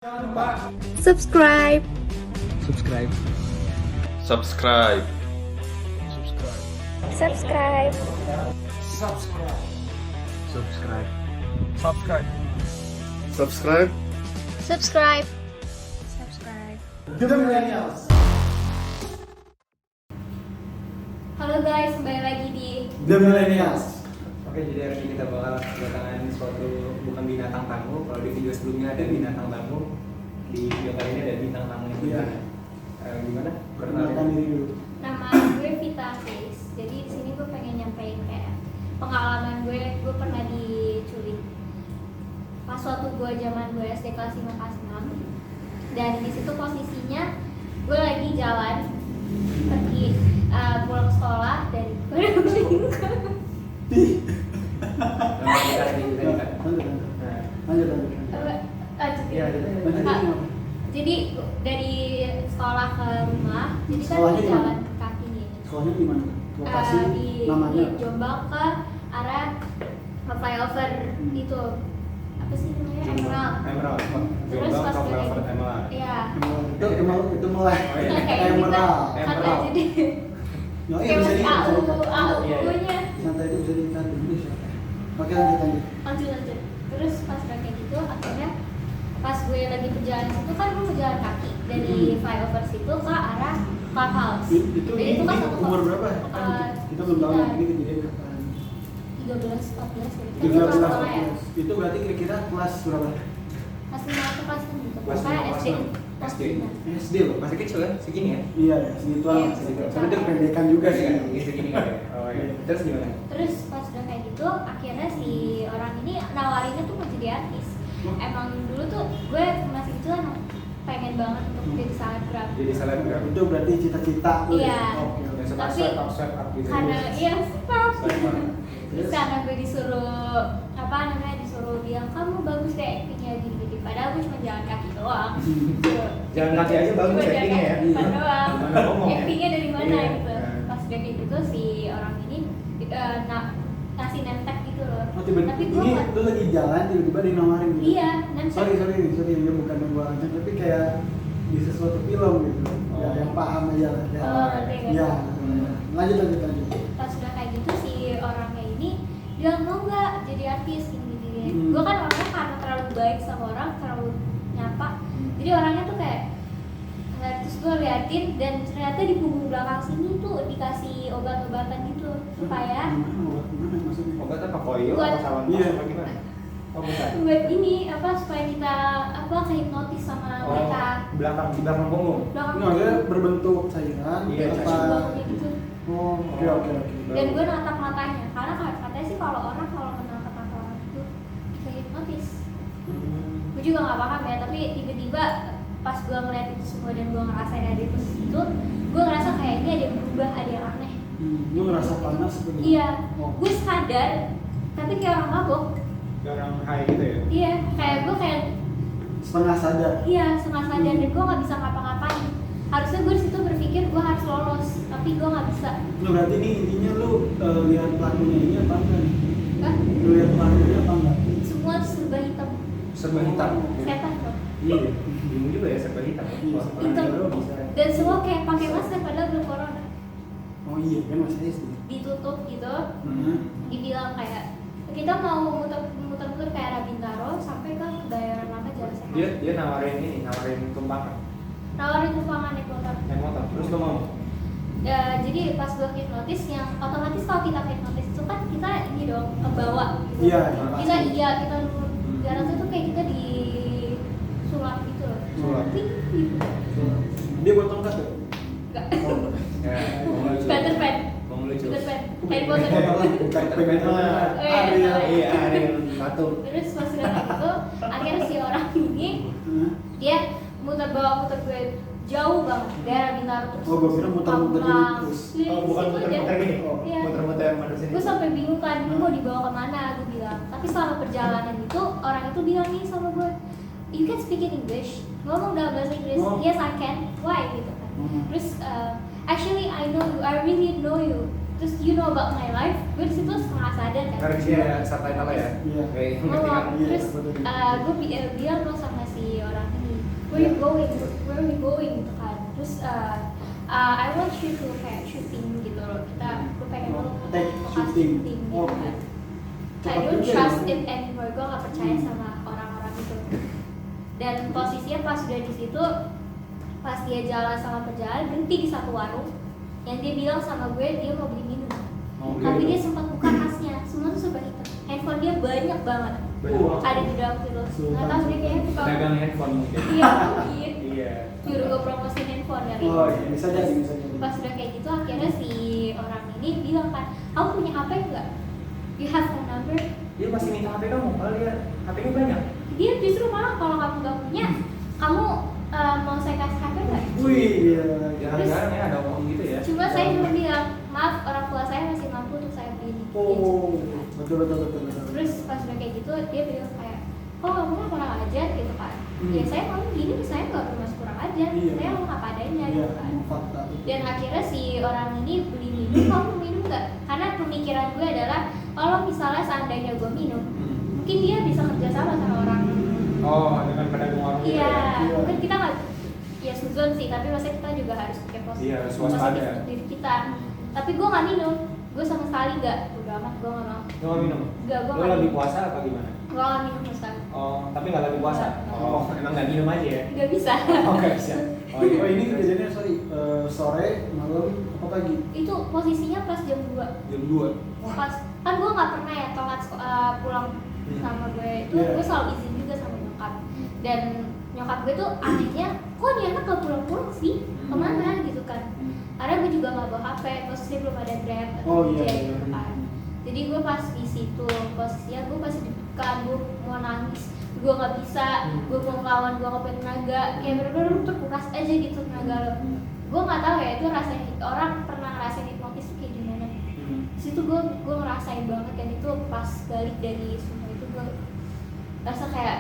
Jangan lupa subscribe. subscribe subscribe Subscribe. subscribe subscribe Subscribe. Subscribe. The Millennials. Halo guys, kembali lagi di The Millennials. Oke, jadi hari ini kita bakal kedatangan suatu bukan binatang tamu. Kalau di video sebelumnya ada binatang tamu, di video kali ini ada bintang tamu yang berbeda. Gimana? Perkenalkan diri dulu. nama gue Vita Face. Jadi di sini gue pengen nyampein kayak pengalaman gue pernah diculik. Pas waktu gue zaman gue SD kelas 5 kelas 6. Dan di situ posisinya gue lagi jalan pergi pulang sekolah dan gue udah bingung. Nama kita Vita. Lanjut. Iya, Jadi dari sekolah ke rumah, jadi kan Sekolahnya di di jalan mana? kaki nih. Sekolahnya di mana? Lokasi Di namanya? Jombang ke arah flyover itu apa sih namanya? Emerald. Terus Jombang pas ke gue Flyover Emerald. Iya. Itu mulai. Oh, iya. Kayak gitu Emerald. kata jadi Ya, kayak bisa masih diikat. AU-nya. Santai itu bisa diikat dulu. Oke, lanjut. Lanjut. Terus pas udah kayak gitu akhirnya pas gue lagi berjalan situ kan gue berjalan kaki dari flyover situ ke arah clubhouse. Itu Dan itu kan satu umur berapa? Kita belum tahu sekitar ini kejadian kapan. 13, 14 gitu. Kan 13 kelas sekolah ya. Itu berarti kira-kira kelas berapa? Kelas 5 atau kelas 6 gitu. Kelas Pokoknya lima, SD. kelas Kelas enam. 5. SD loh. Masih kecil ya? Segini ya? Iya, segituan. Iya, Segituan. segituan. Tapi itu kependekan juga sih. Segini kan ya? Oh iya. Terus gimana? Terus pas udah kayak gitu akhirnya si orang ini nawarinnya tuh mau jadi artis. Emang dulu tuh gue masih kecil kan pengen banget untuk jadi selebgram. Jadi selebgram. Itu berarti cita-cita lu ya? Iya. Oke. Dan suka Tapi swipe up gitu. Karena iya stop. Swipe up. Terus karena gue disuruh disuruh bilang kamu bagus deh actingnya gini-gini. Padahal gue cuma jalan kaki doang. Jalan kaki aja bagus Cuma jalan actingnya ya? kaki depan doang. Mana ngomong ya? Actingnya dari mana Iya. gitu. Pas udah kayak gitu si orang ini ngasih nemtek gitu loh. Oh, tiba-tiba Tapi gue ini nggak- lu lagi jalan tiba-tiba dinawarin gitu. Iya, nemtek. Sorry, ini bukan yang gua ancam tapi kayak di sesuatu film gitu. Ya, yang paham aja lah. Ya. Oh, ngerti. Iya. Lanjut. Pas udah kayak gitu si orangnya ini dia mau nggak jadi artis gini. Gue kan orangnya karena terlalu baik sama orang, terlalu nyapa, jadi orangnya tuh kayak terus gue liatin dan ternyata di punggung belakang sini tuh dikasih obat-obatan gitu supaya Gimana maksudnya? Obat apa koyo? Buat- Apa sawan Iya. apa gimana? Oh bukan. buat ini apa supaya kita kehipnotis sama mereka di belakang punggung. belakang Nah, dia berbentuk cairan Iya, apa? baunya gitu. Oh, oke. Dan gue natap matanya karena katanya sih kalau menatap mata orang itu bisa hipnotis. Gue juga nggak paham ya, tapi tiba-tiba pas gue ngeliat itu semua dan gue ngerasain ada di posisi itu, gue ngerasa kayak ini ada yang berubah, ada yang aneh. Lu ngerasa panas sebenarnya? Iya, Oh. gue sadar, tapi kayak orang mabok. Orang high gitu ya? Iya, kayak gue kayak Setengah sadar. setengah sadar dan gue nggak bisa ngapa-ngapain. Harusnya gue di situ berpikir gue harus lolos, tapi gue nggak bisa. Lu berarti ini intinya lu lihat pelakunya ini apa enggak nih? Kan Lu lihat pelakunya apa enggak? semua tuh serba hitam, Serba hitam. setan dong. Iya. Bingung juga ya serba hitam. Iya. Wah, orang Hitam Jawa bisa. dan semua kayak pakai masker padahal belum corona. Oh iya, kan masih SD. Ditutup gitu, Hmm. dibilang kayak kita mau muter-muter kayak arah Bintaro sampai ke Kebayoran Lama Jalan Sehat. Dia nawarin tumpangan Nawarin tumpangan naik motor. naik motor. Terus lo mau? Jadi pas gue hipnotis yang otomatis kalau kita hipnotis itu kan kita ini dong kebawa gitu. Iya, Kita nurut. Jarang tuh kayak kita di sulap gitu loh. Sulap. Ping, gitu. Dia buat tongkat tuh. Enggak. Ya, mau lucu. Peter Pan. Mau lucu. Peter Pan. Harry Potter. Bukan pemeteran. Iya. Iya, ada yang batu. Terus pas udah kayak gitu, akhirnya si orang ini dia muter gue jauh banget daerah Bintaro terus. Oh, gua kira muter-muter gini Pamulang. terus. Di Oh, bukan situ aja. muter-muter gini. Iya. Muter-muter mana sini? Gue sampai bingung kan, ini mau dibawa kemana? Gue bilang. Tapi selama perjalanan itu orang itu bilang nih sama gue, you can speak in English. Ngomong dalam bahasa Inggris. Oh. Yes, I can. Why gitu kan? Terus actually I know you, I really know you. Terus you know about my life. Gue di situ setengah sadar kan. Karena dia subtitle ya. Iya. Kayak Oh, ngerti kan? Iya, terus betul. gue bilang lo sama si orang ini where you going gitu kan. Terus I want you to kayak shooting gitu loh, gue pengen lo Take lokasi shooting. shooting gitu Oh. kan. I Cepat don't juga trust ya. it anymore, gue gak percaya sama orang-orang itu. Dan posisinya pas udah di situ, pas dia jalan sama pejalan, berhenti di satu warung yang dia bilang sama gue dia mau beli minum. Oh, Tapi gitu. dia sempat buka tasnya, semua tuh serba hitam. Handphone dia banyak banget, ada di dalam gitu. Nggak tahu dia kayak buka. Dagang handphone mungkin. Iya mungkin. Iya. Nyuruh gue promosiin handphone dari. Oh iya, bisa jadi, bisa jadi. Pas udah kayak gitu akhirnya si orang ini bilang kan, kamu punya HP nggak? You have phone number? Dia masih minta HP kamu, kalau dia HP-nya banyak. Dia justru malah kalau kamu nggak punya, kamu mau saya kasih HP nggak? Wih, iya. Jarang-jarang ya ada ngomong gitu ya. Cuma saya cuma bilang, maaf orang tua saya masih mampu untuk saya beli ini. Oh, betul. Terus pas udah kayak gitu dia bilang kayak, kok kamu nggak kurang ajar gitu kan? Ya saya mau gini, saya nggak bermaksud kurang ajar, Iya. saya mau apa adanya Iya, gitu kan. fakta. Dan akhirnya si orang ini beli minum, kamu mau minum nggak? Karena pemikiran gue adalah kalau misalnya seandainya gue minum, mungkin dia bisa kerjasama sama orang. Oh, dengan pedagang warung gitu Iya, ya. mungkin kita nggak, ya suzon sih, tapi maksudnya kita juga harus pakai Iya, harus waspada. positif untuk diri kita. Tapi gue nggak minum, gue sama sekali nggak, udah amat gue nggak mau. Lu nggak minum? Nggak, gue Lu nggak lagi minum. puasa apa gimana? Gue nggak minum sama sekali. Oh, tapi nggak lagi puasa? Nggak. Oh, emang nggak minum aja ya? Nggak bisa. Oh, nggak bisa. Oh ini kejadiannya sore, malam, apa pagi? Itu posisinya pas jam 2. Jam 2. Pas kan gue nggak pernah ya telat pulang sama gue itu, Iya. gue selalu izin juga sama nyokap. Dan nyokap gue tuh anehnya, kok dia anak gak pulang-pulang sih, kemana gitu kan. Karena gue juga gak bawa HP, posisinya belum ada Grab atau Oh, Gojek iya. gitu kan. Jadi gue pas di situ, posisinya gue masih deg-degan, gue mau nangis, gue gak bisa, gue mau ngelawan, gue gak punya tenaga, kayak bener-bener lu terkuras aja gitu tenaga lo. Gue gak tahu ya itu rasanya, orang pernah ngerasain hipnotis tuh kayak gimana. Di situ gue ngerasain banget, dan itu pas balik dari semua itu gue rasa kayak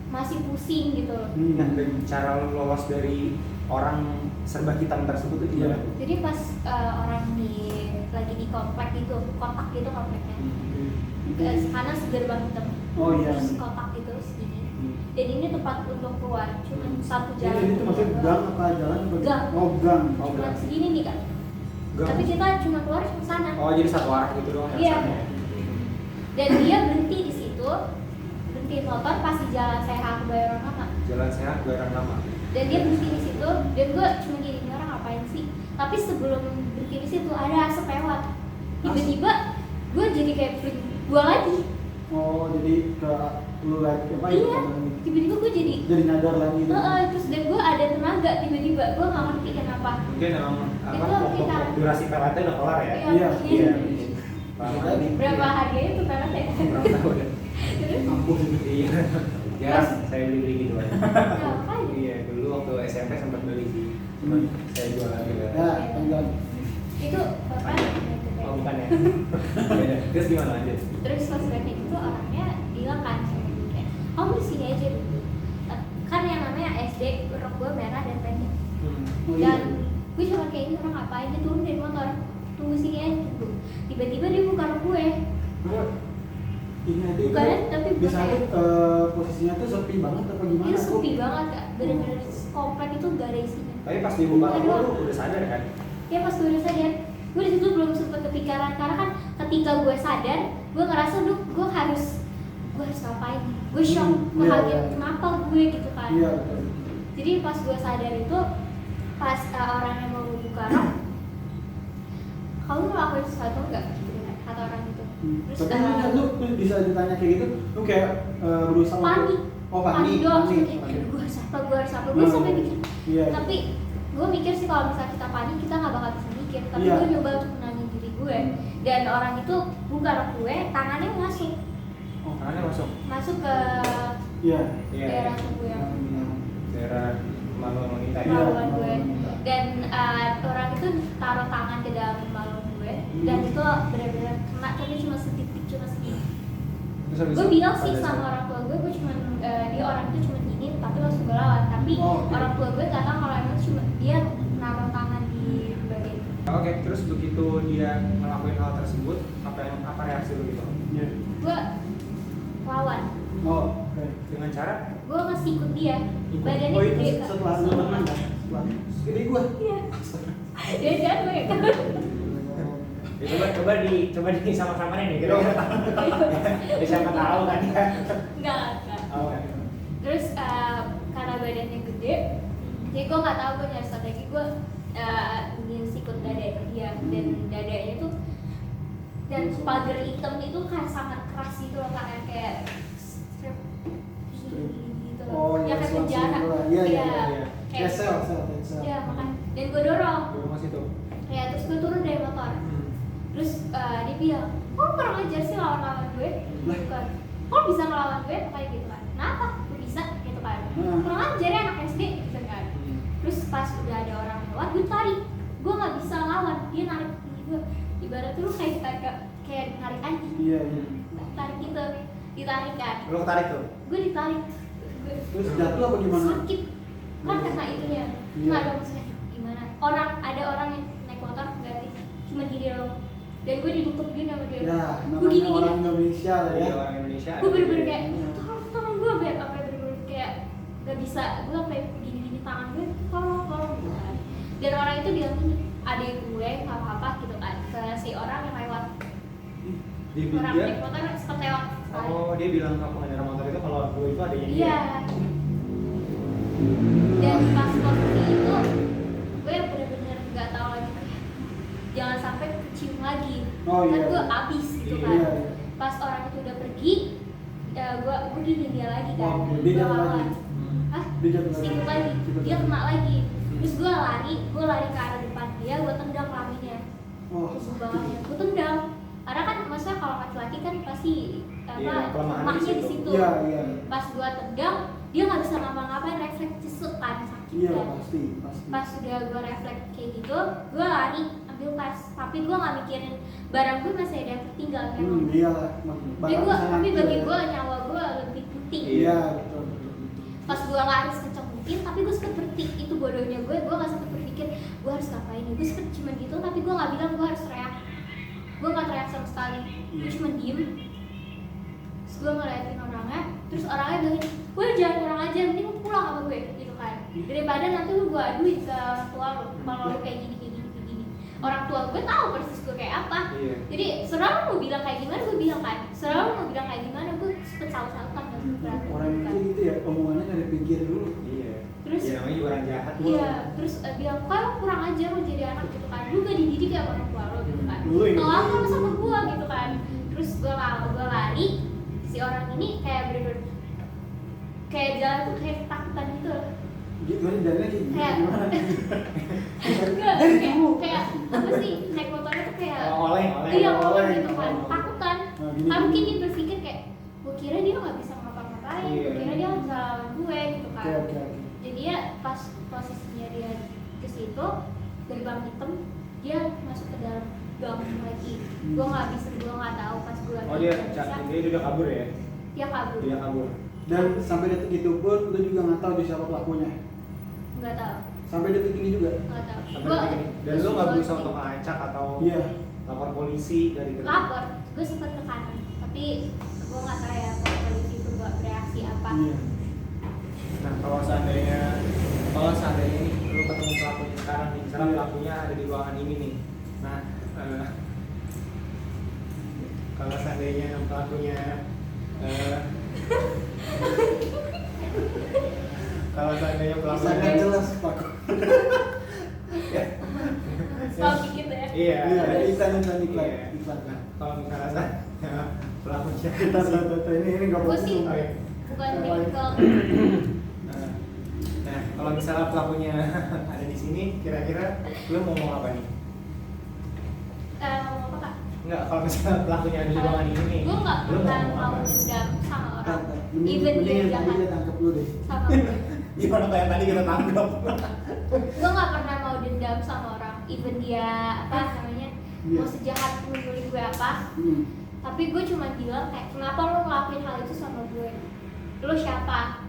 masih pusing gitu loh. Nah, dan cara lu lolos dari orang serba hitam tersebut itu gimana? Jadi pas orang lagi di komplek gitu, kotak gitu kompleknya. Karena segerbang hitam. Oh, iya. Terus kotak gitu segini. Dan ini tempat untuk keluar, cuma satu Jadi jalan. itu maksudnya gang apa jalan? Apa? Gang. Oh, gang. Cuma segini nih kan. Gang. Tapi kita cuma keluar cuma sana. Oh, jadi satu arah gitu doang ya? Iya. Sana ya? Dan dia berhenti di situ, berhenti motor pas di jalan Sehat Kebayoran Lama. Jalan Sehat Kebayoran Lama. Dan dia berhenti di situ, dan gue cuma gini, ini orang ngapain sih? Tapi sebelum berhenti di situ ada asap lewat. Tiba-tiba gue jadi kayak gue lagi. Oh, jadi ke lu lagi apa ya? Iya. Tiba-tiba gue jadi Nyadar lagi. Gitu. terus dan gue ada tenaga tiba-tiba, gue nggak ngerti kenapa. Mungkin emang apa Itu kita- durasi pelatnya udah kelar ya? Iya. Iya. Berapa harganya tuh pelet ya? Berapa tahun ya? Terus Ampun. Iya. Ya, saya beli gitu aja. apa aja? Iya, dulu waktu SMP sempat beli sih. Cuman saya jualan juga. Ya, enggak. Itu bapak gitu Oh, kayak. bukan ya? Beda. Terus gimana lanjut? Terus pas berhenti itu orangnya bilang kan sama gue kayak, kamu di sini aja dulu. Kan yang namanya SD, rok gue merah dan pendek. Oh, iya. Dan gue cuma kayak ini orang ngapain, dia turun dari motor, tunggu sini aja tunggu. Tiba-tiba dia buka rok gue. Ini aja itu Bukan, tapi bukan bisa kayak- tuh posisinya tuh sepi banget apa gimana? Itu sepi Kok? banget kak, bener-bener komplek itu gak ada isinya. Tapi pas dibuka lu udah sadar kan? Ya pas gue udah sadar, gue di situ belum sempet kepikiran karena kan ketika gue sadar, gue ngerasa duh gue harus ngapain? Gue shock, gue Iya, kaget iya. kenapa gue gitu kan. Iya, betul. Jadi pas gue sadar itu, pas orang yang mau buka rok, kamu ngelakuin sesuatu nggak? Gitu kan, kata orang itu. Terus Tapi lu tuh bisa ditanya kayak gitu, lu kayak berusaha panik. Oh, panik. doang, panik. kayak gue harus apa, gue sampai mikir. Iya. Tapi gue mikir sih kalau misalnya kita panik kita nggak bakal bisa mikir. Tapi Iya. gue nyoba untuk menangin diri gue. Dan orang itu buka rok gue, tangannya masuk Oh, tangannya masuk. ke Iya. Iya. daerah tubuh yang Daerah kemaluan wanita ya. Iya. kemaluan gue. Dan orang itu taruh tangan ke dalam kemaluan gue. Dan itu benar-benar kena, tapi cuma sedikit, cuma sedikit. Terus habis Gue itu bilang sih pada sama saat- orang tua gue cuma dia orang itu cuma gini, tapi langsung gue lawan. Tapi Oh, oke. orang tua gue nggak tahu kalau emang cuma dia naruh tangan di bagian itu. Oke, terus begitu dia ngelakuin hal tersebut, apa reaksi lu gitu? Iya. Gue lawan, Oh, oke. Dengan cara gue masih ikut dia. Ikut. Badannya Oh, itu gede lu teman kan? Segede gua. Iya. Dia gue kan. Ya, coba di sama-samain nih kira-kira. Ya, siapa tahu kan ya. Enggak. Oh, Terus karena badannya gede, jadi gue nggak tahu gue nyari strategi gue ingin sikut dada dia dan dadanya tuh dan pagar hitam itu kan sangat keras gitu loh kayak strip gitu Oh, loh, iya, yang kayak selang penjara. selang. Iya. Iya. Kayak sel. Iya makan. Dan gue dorong. Di rumah situ. Ya terus gue turun dari motor. Terus dia bilang, kok kurang ajar sih lawan gue? Gitu kan. Kok bisa ngelawan gue? Kayak gitu kan. Kenapa? Gue bisa gitu kan. Kurang ajar ya anak SD gitu kan. Terus pas udah ada orang lewat, gue tarik. Gue nggak bisa lawan. Dia narik gini gue. Ibarat tuh lu kayak narik anjing. Iya. Tarik gitu, ditarik kan. Lu ketarik tuh? Gue ditarik. Terus jatuh apa gimana? Sakit. Kan kena itunya. Iya. Nggak ada maksudnya gimana. Ada orang yang naik motor ganti. Cuma gini loh. Dan gue ditutup gini sama dia. Ya, Gue namanya orang Indonesia lah ya. Iya, orang Indonesia. Gue bener-bener kayak tolong gue biar apa bener-bener kayak gak bisa gue sampai gini-gini tangan gue tolong gitu kan. Dan orang itu bilang gini, adik gue nggak apa-apa gitu kan ke si orang yang lewat. Orang Dia naik motor sempat lewat. Oh, dia bilang ke pengendara motor itu kalau gue itu adanya dia. Iya. Dan pas posisi itu gue bener-bener nggak tahu lagi jangan sampai kecium lagi. Oh, Kan iya. gue abis gitu Iya, kan. iya. Pas orang itu udah pergi, gue gini dia lagi kan. Oh, dia Gue jatuh lawan. lagi. Hah? Dia jatuh lagi. Sikut lagi. Dia kena lagi. Terus gue lari ke arah depan dia, gue tendang kelaminnya. Oh, Terus bawahnya, gue tendang. Karena kan maksudnya kalau laki-laki kan pasti Iya, kelemahannya lemahnya di di situ. situ. Iya, iya. Pas gue tendang, dia nggak bisa ngapa-ngapain, refleks cisut kan sakit Iya, kan. pasti. Pas udah gue refleks kayak gitu, gue lari ambil tas, tapi gue nggak mikirin barang gue masih ada yang tertinggal memang. Iya. Tapi bagi gue nyawa gue lebih penting. Iya, betul. Pas gue lari sekencang mungkin, tapi gue sempet berhenti. Itu bodohnya gue nggak sempet berpikir gue harus ngapain. Gue sempet cuma gitu, tapi gue nggak bilang gue harus teriak. Gue nggak teriak sama sekali, gue cuma diem. Terus gue ngeliatin orangnya, terus orangnya bilang, gue jangan kurang aja, mending lu pulang sama gue gitu kan. Daripada nanti lu gue aduin ke orang tua lu kalau lu kayak gini. Orang tua gue tahu persis gue kayak apa. Iya. Jadi serah lu mau bilang kayak gimana, gue bilang kan. Serah lu mau bilang kayak gimana, gue sempet salah-salah kan. Orang itu gitu ya, omongannya nggak dipikir dulu. Iya. Terus Iya, namanya juga orang jahat. iya, terus bilang kalau kurang ajar lo jadi anak gitu kan, lu gak dididik ya orang tua lo gitu kan. Lu ini. Kalau apa sama gua gitu kan. Terus gue lari, si orang ini kayak bener-bener kayak jalan tuh kayak ketakutan gitu loh. Gimana jalannya kayak gimana? Enggak, kayak apa sih naik motornya tuh kayak Oleng. iya oleng. oleng gitu kan, takutan. Nah, gini. Kan mungkin dia berpikir kayak, gue kira dia nggak bisa ngapa-ngapain, Iya. gue kira dia nggak bisa lawan gue gitu kan. Oke. Jadi ya pas posisinya dia ke situ gerbang hitam, dia masuk ke dalam gang lagi. Gue nggak bisa, gue nggak tahu pas gue Oh, dia udah kabur ya? dia kabur. Dia kabur. Dan sampai detik itu pun lu juga nggak tahu dia siapa pelakunya. Nggak tahu, Sampai detik ini juga. nggak tahu. Sampai detik ini. Dan lu nggak berusaha untuk ngacak atau Iya. lapor polisi dari dekat? Lapor, gue sempat ke kanan, tapi gue nggak tahu ya kalau polisi itu gue bereaksi apa. Iya. Nah, kalau seandainya nih lu ketemu pelakunya sekarang nih, misalnya pelakunya ada di ruangan ini nih. Nah, kalau seandainya pelakunya Sangat jelas Pak. Tahu dikit ya. Iya. Iya, iklan. Kalau misalnya pelakunya Ini nggak Gue sih boleh. bukan tipikal. Nah, kalau misalnya pelakunya ada di sini, kira-kira lu mau ngomong apa nih? Ngomong apa kak? Enggak, kalau misalnya pelakunya ada di ruangan ini nih, Gue nggak lu pernah ngomong mau apa? dendam sama orang, Mending even dia yang tadi jahat dia tangkap lu deh. sama gue. Gimana kayak tadi kita tangkap? Gue nggak pernah mau dendam sama orang, even dia apa namanya Iya. mau sejahat nyulik gue apa. Tapi gue cuma bilang kayak, kenapa lo ngelakuin hal itu sama gue? Lo siapa?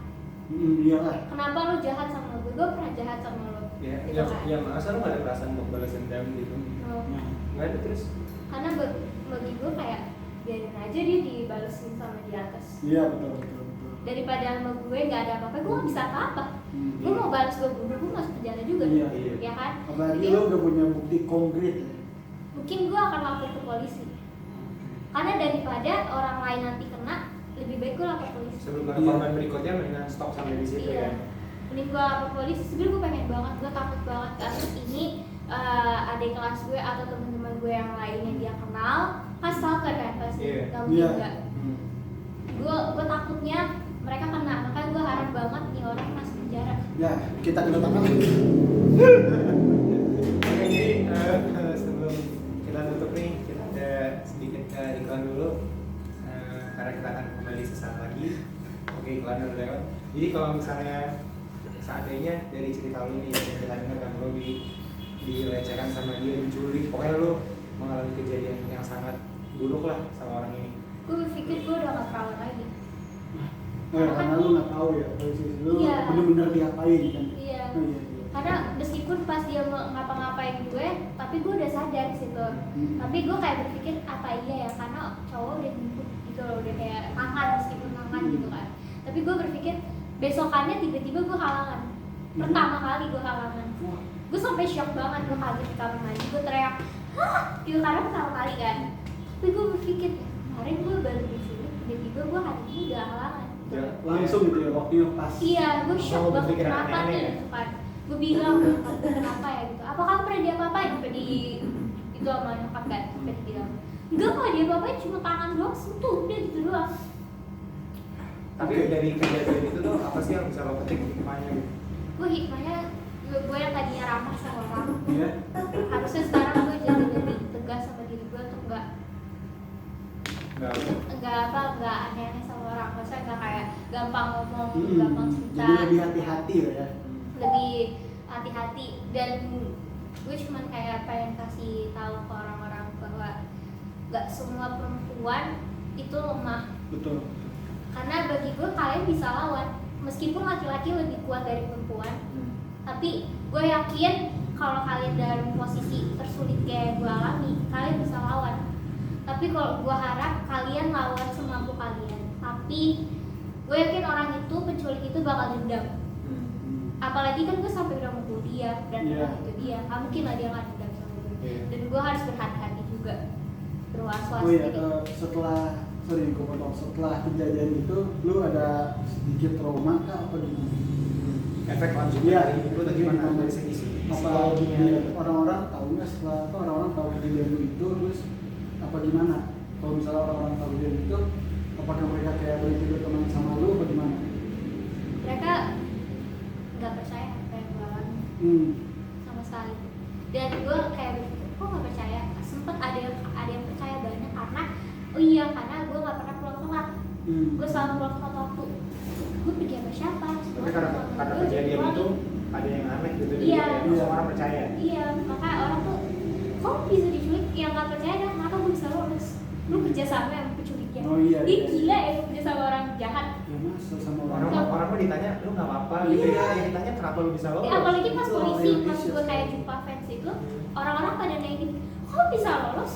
Iya lah. Kenapa lo jahat sama gue? Gue pernah jahat sama lo. Ya, Gitu kan? masa lu gak ada perasaan untuk balas dendam gitu? No. Nggak ada terus? Karena bagi gue kayak biarin aja dia dibalesin sama di atas. Iya betul. Daripada sama gue nggak ada apa-apa, gue nggak bisa apa-apa. Gue mau balas gue bunuh, gue masuk penjara juga. Iya. Ya kan? Apalagi Jadi, lo udah punya bukti konkret ya. mungkin gue akan lapor ke polisi. Karena daripada orang lain nanti kena, lebih baik gue lapor polisi. Sebelum ada Iya. korban berikutnya mendingan stop sampai di situ Iya. ya. Mending gue lapor polisi. Sebenernya gue pengen banget, gue takut banget kasus ini adik kelas gue atau teman-teman gue yang lain yang dia kenal kan stalker kan pasti. Iya. Gak mungkin Iya. enggak. Gue takutnya mereka kena, makanya gue harap banget nih orang masuk penjara. Ya, kita kedatangan. Oke, jadi sebelum kita tutup nih, kita ada sedikit iklan dulu karena kita akan kembali sesaat lagi. Oke, iklan udah lewat. Jadi kalau misalnya seandainya dari cerita lu nih yang kita dengar kan lu dilecehkan sama dia, diculik, pokoknya lu mengalami kejadian yang sangat buruk lah sama orang ini. Gue berpikir gue udah gak perawan lagi. Karena lu nggak tahu ya posisi lu Iya. bener-bener diapain kan. Iya. Oh, iya. Karena meskipun pas dia mau ngapa-ngapain gue, tapi gue udah sadar di situ. Tapi gue kayak berpikir apa iya ya, karena cowok udah nyebut gitu loh, udah kayak makan meskipun makan gitu kan. Tapi gue berpikir besokannya tiba-tiba gue halangan. Pertama kali gue halangan. Wah. Gue sampai shock banget, gue kaget di kamar mandi, gue teriak, hah, gitu karena pertama kali kan. Tapi gue berpikir, kemarin gue baru diculik, tiba-tiba gue hari ini udah halangan. Ya, Langsung gitu ya waktunya pas. Iya, gue shock Oh, banget berpikir kenapa aneh-aneh nih ya? gitu kan. Gue bilang, kenapa ya gitu. Apakah pernah dia apa-apain? Sampai di itu sama nyokap kan, sampai dibilang, enggak kok dia apa-apain, cuma tangan doang, sentuh, udah gitu doang. Tapi dari kejadian itu tuh apa sih yang bisa lo petik hikmahnya gitu? Gue hikmahnya, gue yang tadinya ramah sama orang, Iya. harusnya sekarang gue jadi lebih tegas sama diri gue untuk nggak aneh-aneh sama orang. Maksudnya nggak kayak gampang ngomong, gampang cerita, Jadi lebih hati-hati lah ya. lebih hati-hati. Dan gue cuman kayak pengen kasih tahu ke orang-orang bahwa nggak semua perempuan itu lemah. Betul. Karena bagi gue kalian bisa lawan, meskipun laki-laki lebih kuat dari perempuan. Tapi gue yakin kalau kalian dalam posisi tersulit kayak gue alami, kalian bisa lawan. Tapi kalau gue harap kalian lawan semampu kalian. Tapi gue yakin orang itu, penculik itu bakal dendam. Apalagi kan gue sampai udah mukul dia dan Iya. itu dia, nggak mungkin lah dia nggak dendam sama gue. Iya. Dan gue harus berhati-hati juga, berwas-was. Oh iya, Jadi, setelah kejadian itu, lu ada sedikit trauma kah apa gimana? Efek lanjut Iya. dari itu tuh gimana dari segi Apa psikologinya? iya, orang-orang tahu nggak setelah apa orang-orang tahu kejadian lu itu terus apa gimana? Kalau misalnya orang-orang tahu kejadian itu, apakah mereka kayak berhenti berteman sama lu apa gimana? mereka nggak percaya apa yang gue alami sama sekali. Dan gue kayak berpikir, kok nggak percaya? Sempet ada yang percaya banyak karena oh iya, karena gue nggak pernah pulang telat. Gue selalu pulang tepat waktu. Gue pergi sama siapa? Tapi karena kejadian itu ada yang aneh gitu, jadi Iya. kayak langsung orang percaya. Iya, maka orang tuh kok bisa diculik? Yang nggak percaya dah, kenapa gue bisa lolos? Lu kerja sama yang penculiknya. Oh iya, Dia iya. gila ya lu kerja sama orang jahat. Ya masa sama Orang orang. orang mah ditanya lu nggak apa-apa Iya. gitu ya, yang ditanya kenapa lu bisa lolos? Apalagi pas Itu polisi, orang pas Indonesia gue kayak sih. jumpa fans itu, orang-orang pada nanya kok bisa lolos?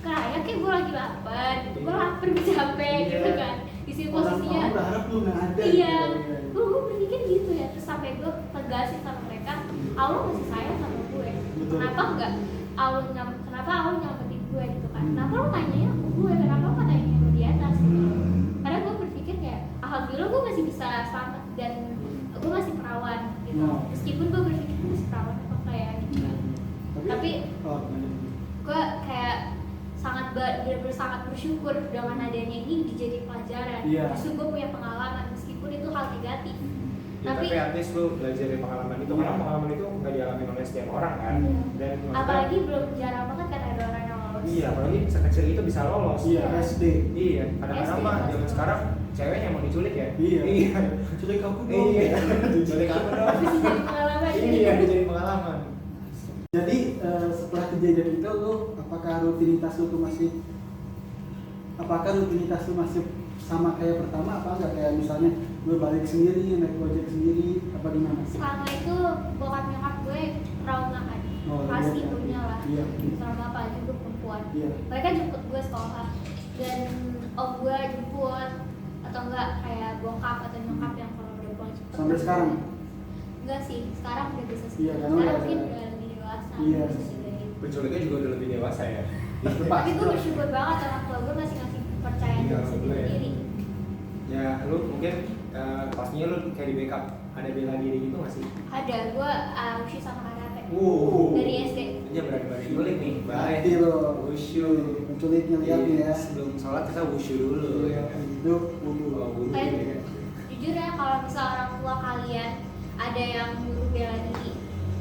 Kayak gue lagi lapar, gitu. Gue lapar, gue capek Iya. gitu kan. Di sini Orang posisinya berharap lu nggak ada. iya, gitu. gue berpikir gitu ya. Terus sampai gue tegasin sama mereka, Allah masih sayang sama gue. Betul. Kenapa enggak kenapa Allah nyelamatin gue gitu kan? Kenapa lo tanyanya ke gue? Kenapa lo nggak tanya yang di atas gitu? Karena gue berpikir kayak alhamdulillah gue masih bisa selamat dan gue masih perawan gitu. Oh. Meskipun gue berpikir gue masih perawan apa kayak gitu kan. Tapi- oh, gimana? Gue kayak bener-bener sangat bersyukur dengan adanya ini dijadiin pelajaran. Iya. Justru gue punya pengalaman meskipun itu hal negatif. Ya, tapi Tapi- at least lu belajar dari pengalaman itu, karena pengalaman itu nggak dialami oleh setiap orang kan. Iya. Dan maksudnya- Apalagi belum jarang banget kan ada orang yang lolos. iya, apalagi sekecil itu bisa lolos. Iya, SD. Iya, kadang-kadang SD mah masih zaman lolos. sekarang ceweknya mau diculik ya. Iya. Iya. Culik aku dong. Iya. Diculik aku dong. Tapi sih jadi pengalaman. Iya, jadi pengalaman. Jadi setelah kejadian itu lu apakah rutinitas lu masih sama kayak pertama apa enggak, kayak misalnya lu balik sendiri, naik gojek sendiri apa gimana? Selama itu bokap nyokap gue trauma kan. Oh, Pasti iya, punya lah. iya. Trauma apalagi gue perempuan. Iya. Mereka jemput gue sekolah dan om gue jemput atau enggak kayak bokap atau nyokap yang kalau udah pulang cepet. Sampai sekarang? Enggak sih, sekarang udah bisa sih. Iya, karena Sekarang udah mungkin ada- udah lebih dewasa. Iya. bisa juga. Penculiknya juga udah lebih dewasa ya. Tapi gue bersyukur banget orang tua gue masih ngasih kepercayaan Iya, sendiri boleh. diri. Ya lu mungkin pastinya lu kayak di backup ada bela diri gitu nggak sih? Ada, gue wushu sama karate dari SD. Dia berani-berani nyulik nih, baik. Hati lo. Wushu. Penculiknya lihat nih ya. Sebelum sholat kita wushu dulu. Iya, hidup wudu. Oh, wudu. Kayak jujur ya, kalau misal orang tua kalian ada yang nyuruh bela diri,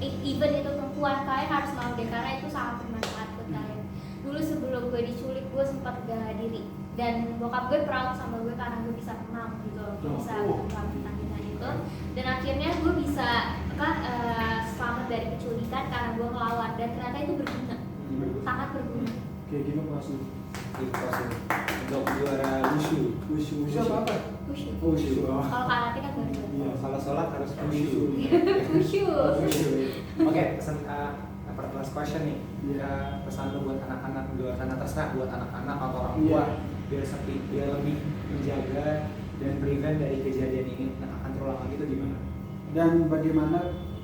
even itu perempuan, kalian harus mau deh karena itu sangat bermanfaat buat kalian. Dulu sebelum gue diculik, gue sempat bela diri dan bokap gue proud sama gue karena gue bisa renang gitu loh, gue bisa melakukan itu. Dan akhirnya gue bisa selamat dari penculikan karena gue ngelawan dan ternyata itu berguna, sangat berguna. Kayak gini pas lu. Gitu pasti. Untuk juara wushu. Wushu apa? Wushu. Wushu. Kalau karate kan baru. Iya. Kalau sholat harus wushu. Wushu. Oke, pesan last question nih. Iya. Pesan lu buat anak-anak di luar sana, terserah buat anak-anak atau orang Iya. tua biar lebih menjaga dan prevent dari kejadian ini akan terulang lagi itu gimana? Dan bagaimana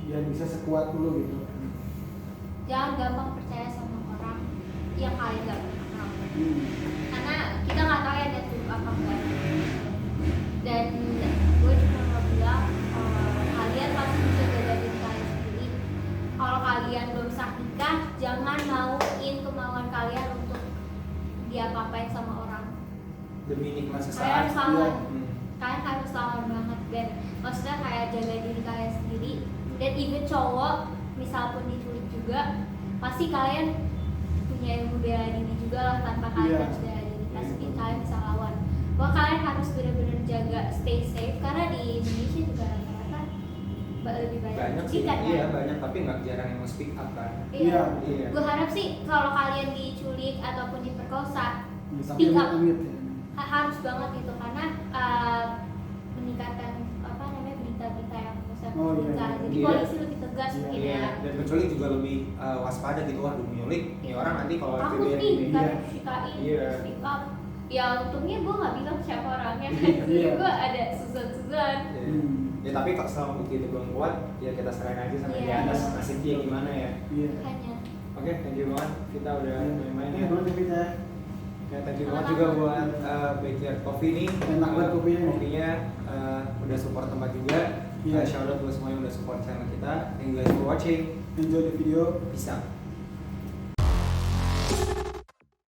biar bisa sekuat lu gitu. Jangan gampang percaya sama orang yang kalian gak pernah kenal. Karena kita nggak tahu ya dia tuh apa enggak. Dan gue cuma mau bilang kalian pasti bisa jaga diri kalian sendiri. Kalau kalian belum sah nikah, jangan mauin kemauan kalian untuk diapa-apain sama orang. Demi nikmat Kalian sesaat. harus lawan. Hmm. Kalian harus lawan banget dan maksudnya kayak jaga diri kalian sendiri. Dan even cowok, misal pun diculik juga, pasti kalian punya ilmu bela diri juga lah tanpa kalian Iya. harus bela diri. Pasti kalian bisa lawan. Bahwa kalian harus benar-benar jaga stay safe karena di Indonesia juga rata-rata lebih Banyak banyak sih, kan. iya banyak tapi nggak jarang yang mau speak up kan. Iya. Iya. Gue harap sih kalau kalian diculik ataupun diperkosa, Ya, tapi speak up. amit ya. Harus banget gitu karena meningkatkan apa namanya berita-berita yang besar. Oh, iya, iya. Jadi Iya. polisi lebih tegas Iya. mungkin Iya, ya. dan penculik juga lebih waspada gitu, wah udah nyulik, nih orang nanti kalau Takut kejadian nih ini karena disikain, Iya. speak up. Ya untungnya gue nggak bilang siapa orangnya kan. Iya. Jadi gue ada Susan. ya. Ya tapi kalau selama bukti itu belum kuat, ya kita serahin aja sama Iya. di atas nasib dia gimana ya. Iya. Hanya. Oke, thank you banget, kita udah main-main ya. Boleh kita. Ya, thank you banget juga buat Backyard Coffee nih. Enak banget kopinya. Kopinya udah support tempat juga. Iya. Shout out buat semua yang udah support channel kita. Thank you guys for watching. Enjoy the video. Peace out.